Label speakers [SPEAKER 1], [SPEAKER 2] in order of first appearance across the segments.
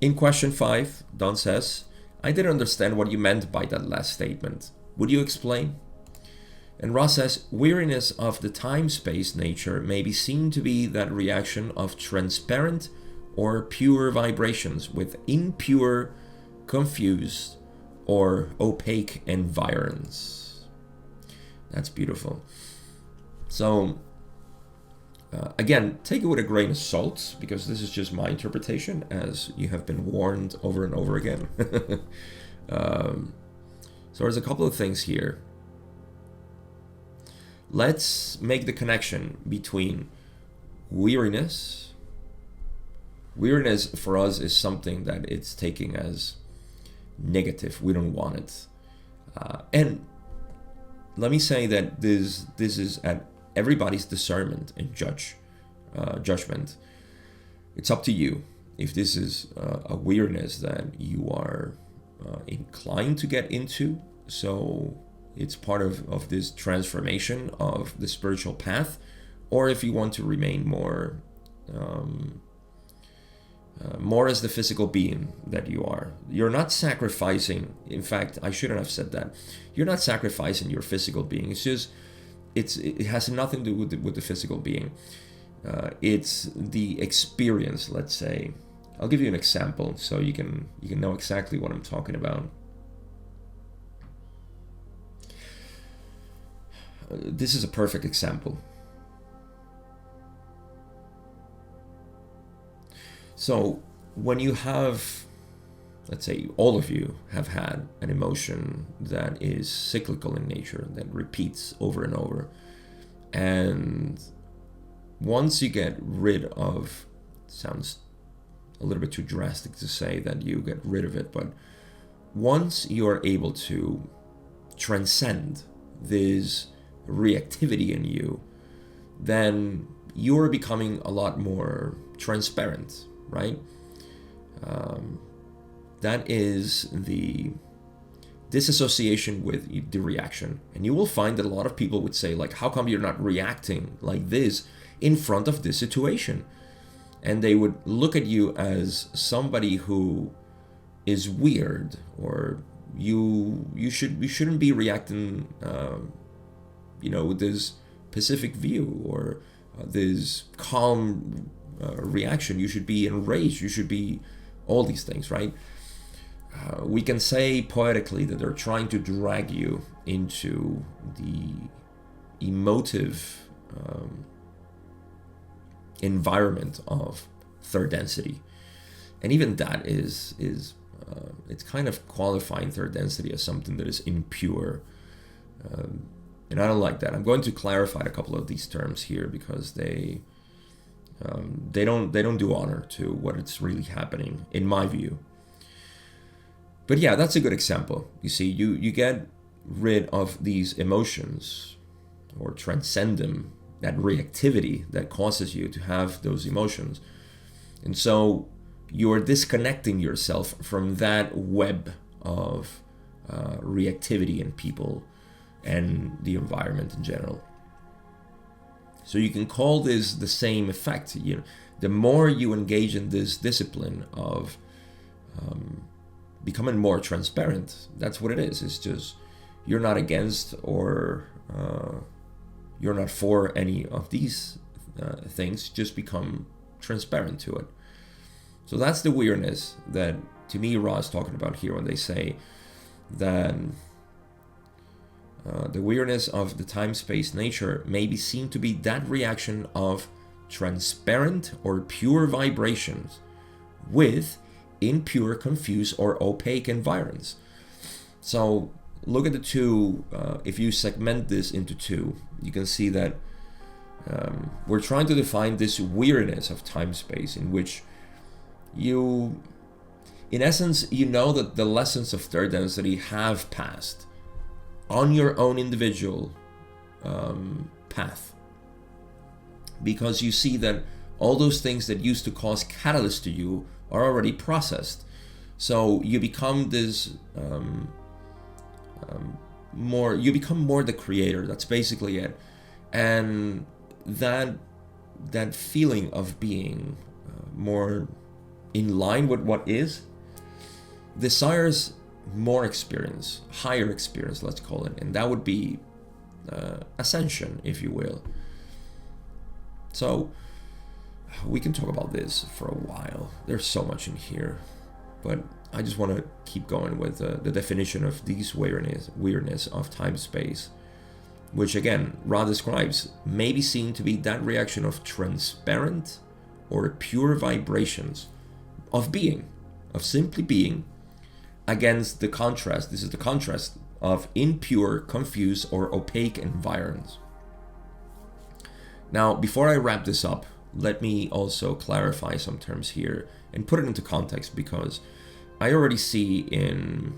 [SPEAKER 1] In question 5, Don says, I didn't understand what you meant by that last statement. Would you explain? And Ross says, weariness of the time-space nature may be seen to be that reaction of transparent or pure vibrations with impure, confused, or opaque environs. That's beautiful. So, again, take it with a grain of salt, because this is just my interpretation, as you have been warned over and over again. So there's a couple of things here. Let's make the connection between weariness. Weariness for us is something that it's taking as negative. We don't want it. And let me say that this is at everybody's discernment and judgment. It's up to you if this is a weariness that you are inclined to get into. So it's part of this transformation of the spiritual path, or if you want to remain more as the physical being that you are. You're not sacrificing. In fact, I shouldn't have said that. You're not sacrificing your physical being. It's just it has nothing to do with the physical being. It's the experience. Let's say, I'll give you an example so you can know exactly what I'm talking about. This is a perfect example. So when you have, let's say all of you have had an emotion that is cyclical in nature, that repeats over and over, and once you get rid of, sounds a little bit too drastic to say that you get rid of it, but once you are able to transcend this reactivity in you, then you're becoming a lot more transparent, right? That is the disassociation with the reaction. And you will find that a lot of people would say, like, how come you're not reacting like this in front of this situation? And they would look at you as somebody who is weird, or you shouldn't be reacting with this pacific view, or this calm reaction. You should be enraged. You should be all these things, right? We can say poetically that they're trying to drag you into the emotive environment of third density, and even that is it's kind of qualifying third density as something that is impure. And I don't like that. I'm going to clarify a couple of these terms here, because they don't do honor to what it's really happening, in my view. But yeah, that's a good example. You see, you get rid of these emotions, or transcend them, that reactivity that causes you to have those emotions. And so you're disconnecting yourself from that web of reactivity in people and the environment in general. So you can call this the same effect. The more you engage in this discipline of becoming more transparent, that's what it is. It's just, you're not against or you're not for any of these things. Just become transparent to it. So that's the weirdness that, to me, Ra is talking about here when they say that the weirdness of the time-space nature may be seen to be that reaction of transparent or pure vibrations with impure, confused, or opaque environs. So look at the two. If you segment this into two, you can see that we're trying to define this weirdness of time-space, in which you, in essence, you know that the lessons of third density have passed on your own individual path, because you see that all those things that used to cause catalyst to you are already processed. So you become this you become more the creator. That's basically it. And that feeling of being more in line with what is, desires more experience, higher experience, let's call it, and that would be ascension, if you will. So we can talk about this for a while. There's so much in here, but I just want to keep going with the definition of these weirdness of time-space, which again, Ra describes, may be seen to be that reaction of transparent or pure vibrations of being, of simply being, against the contrast, this is the contrast, of impure, confused, or opaque environs. Now, before I wrap this up, let me also clarify some terms here and put it into context, because I already see in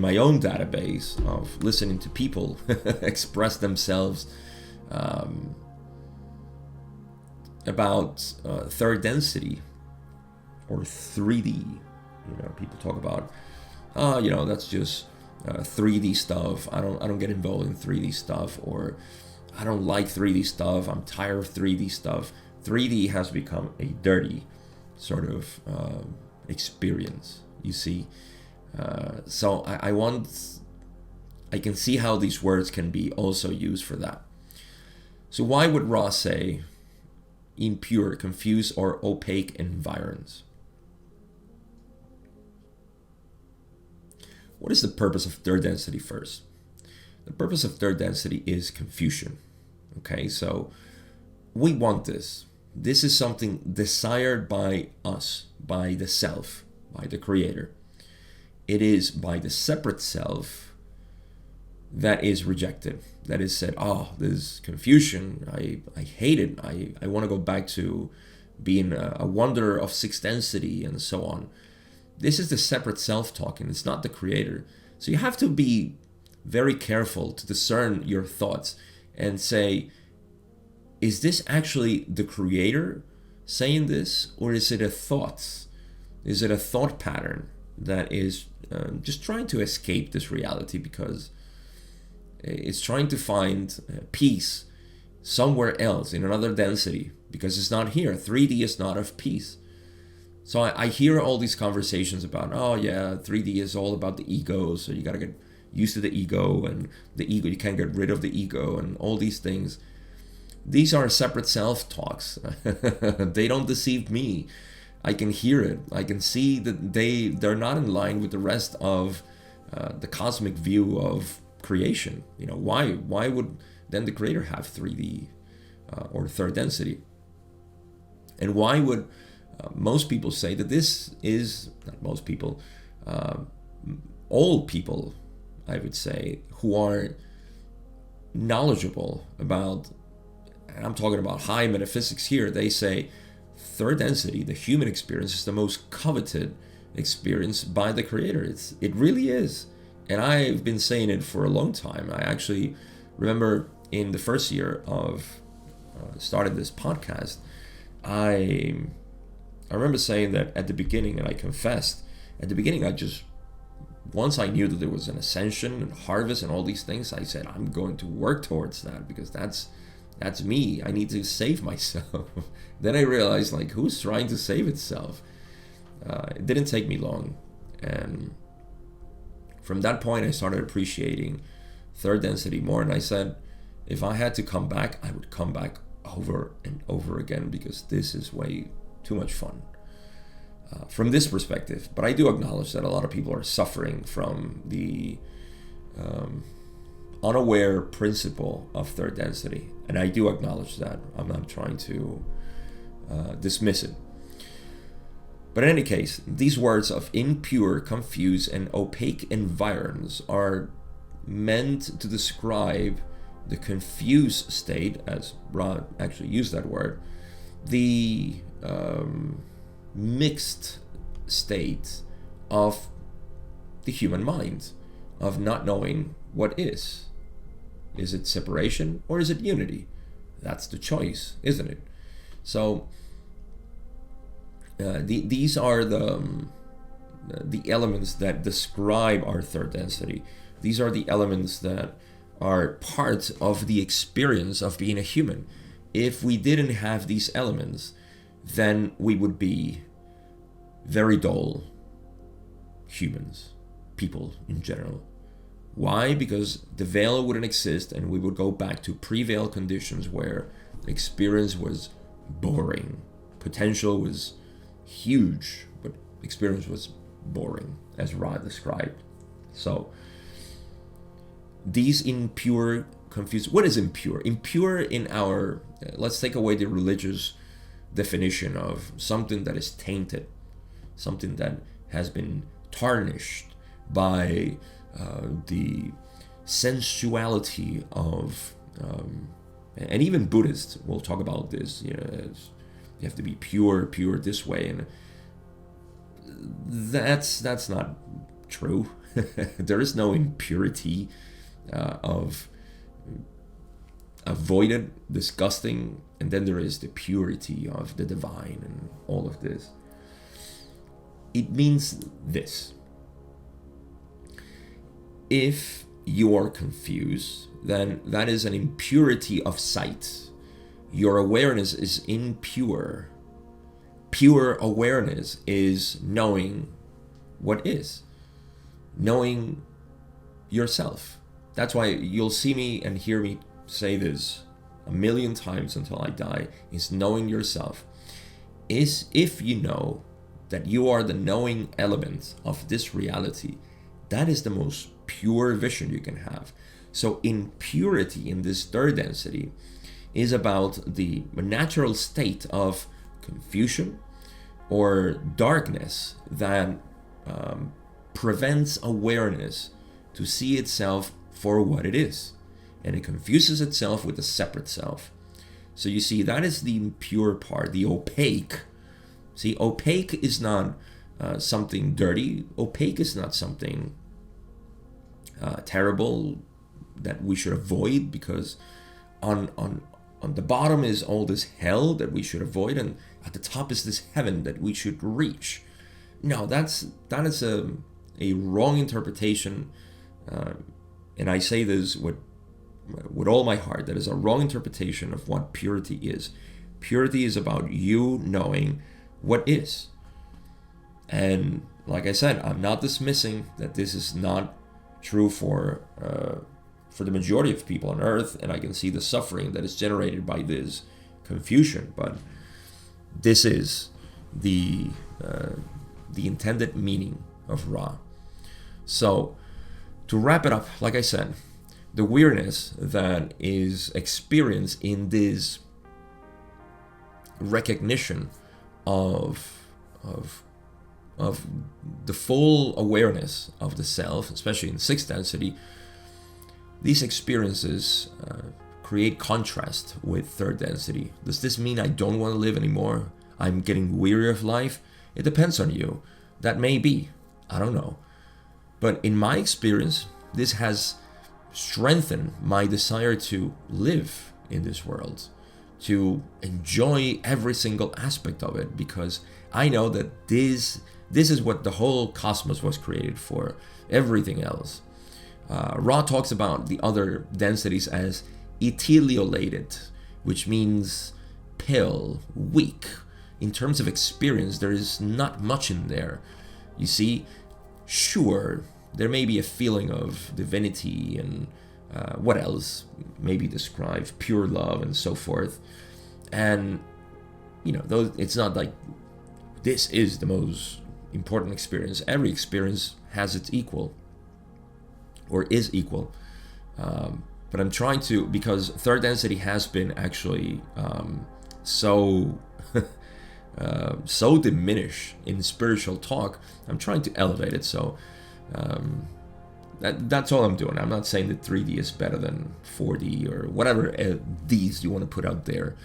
[SPEAKER 1] my own database of listening to people express themselves about third density or 3D. People talk about, that's just 3D stuff. I don't get involved in 3D stuff, or I don't like 3D stuff. I'm tired of 3D stuff. 3D has become a dirty sort of experience, you see. So I can see how these words can be also used for that. So why would Ra say impure, confused, or opaque environs? What is the purpose of third density first? The purpose of third density is confusion. Okay, so we want this. This is something desired by us, by the self, by the creator. It is by the separate self that is rejected, that is said, oh, this is confusion, I hate it, I want to go back to being a wanderer of sixth density, and so on. This is the separate self talking, it's not the creator. So you have to be very careful to discern your thoughts and say, is this actually the creator saying this, or is it a thought? Is it a thought pattern that is just trying to escape this reality because it's trying to find peace somewhere else in another density, because it's not here. 3D is not of peace. So I hear all these conversations about, oh yeah, 3D is all about the ego, so you got to get used to the ego, and the ego, you can't get rid of the ego, and all these things. These are separate self-talks. They don't deceive me. I can hear it. I can see that they're not in line with the rest of the cosmic view of creation. Why would then the creator have 3D or third density? And why would most people say that this is, not most people, all people, I would say, who are knowledgeable about, and I'm talking about high metaphysics here, they say third density, the human experience, is the most coveted experience by the creator. It really is. And I've been saying it for a long time. I actually remember in the first year of starting this podcast, I remember saying that at the beginning, and I confessed, at the beginning, once I knew that there was an ascension and harvest and all these things, I said, I'm going to work towards that, because that's me. I need to save myself. Then I realized, who's trying to save itself? It didn't take me long. And from that point, I started appreciating third density more. And I said, if I had to come back, I would come back over and over again, because this is way too much fun from this perspective. But I do acknowledge that a lot of people are suffering from the unaware principle of third density. And I do acknowledge that. I'm not trying to dismiss it. But in any case, these words of impure, confused, and opaque environs are meant to describe the confused state, as Ra actually used that word, the mixed state of the human mind, of not knowing what is. Is it separation or is it unity? That's the choice, isn't it? So these are the elements that describe our third density. These are the elements that are part of the experience of being a human. If we didn't have these elements, then we would be very dull humans, people in general. Why? Because the veil wouldn't exist and we would go back to pre-veil conditions where experience was boring. Potential was huge, but experience was boring, as Ra described. So these impure, confused. What is impure? Impure in our, let's take away the religious definition of something that is tainted, something that has been tarnished by the sensuality of, and even Buddhists will talk about this. You have to be pure this way, and that's not true. There is no impurity of avoided, disgusting, and then there is the purity of the divine and all of this. It means this: if you are confused, then that is an impurity of sight. Your awareness is impure. Pure awareness is knowing what is, knowing yourself. That's why you'll see me and hear me say this 1,000,000 times until I die, is knowing yourself. Is if you know that you are the knowing element of this reality, that is the most pure vision you can have. So impurity in this third density is about the natural state of confusion or darkness that prevents awareness to see itself for what it is, and it confuses itself with a separate self. So you see, that is the impure part, the opaque. See, opaque is not something dirty. Opaque is not something terrible that we should avoid, because on the bottom is all this hell that we should avoid, and at the top is this heaven that we should reach. No, that is a wrong interpretation, and I say this with all my heart. That is a wrong interpretation of what purity is. Purity is about you knowing what is. And like I said, I'm not dismissing that this is not true for the majority of people on earth, and I can see the suffering that is generated by this confusion, but this is the intended meaning of Ra. So to wrap it up, like I said, the weirdness that is experienced in this recognition of the full awareness of the self, especially in sixth density, these experiences create contrast with third density. Does this mean I don't want to live anymore? I'm getting weary of life? It depends on you. That may be. I don't know. But in my experience, this has strengthened my desire to live in this world, to enjoy every single aspect of it, because I know that this is what the whole cosmos was created for. Everything else. Ra talks about the other densities as ethylated, which means pale, weak. In terms of experience, there is not much in there. You see, sure, there may be a feeling of divinity and what else maybe describe pure love and so forth. And those, it's not like this is the most important experience. Every experience has its equal, or is equal. But I'm trying to, because third density has been actually so diminished in spiritual talk, I'm trying to elevate it. So that's all I'm doing. I'm not saying that 3D is better than 4D or whatever Ds you want to put out there.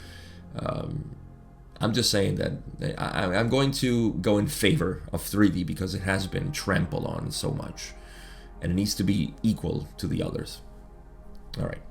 [SPEAKER 1] I'm just saying that I'm going to go in favor of 3D because it has been trampled on so much, and it needs to be equal to the others. All right.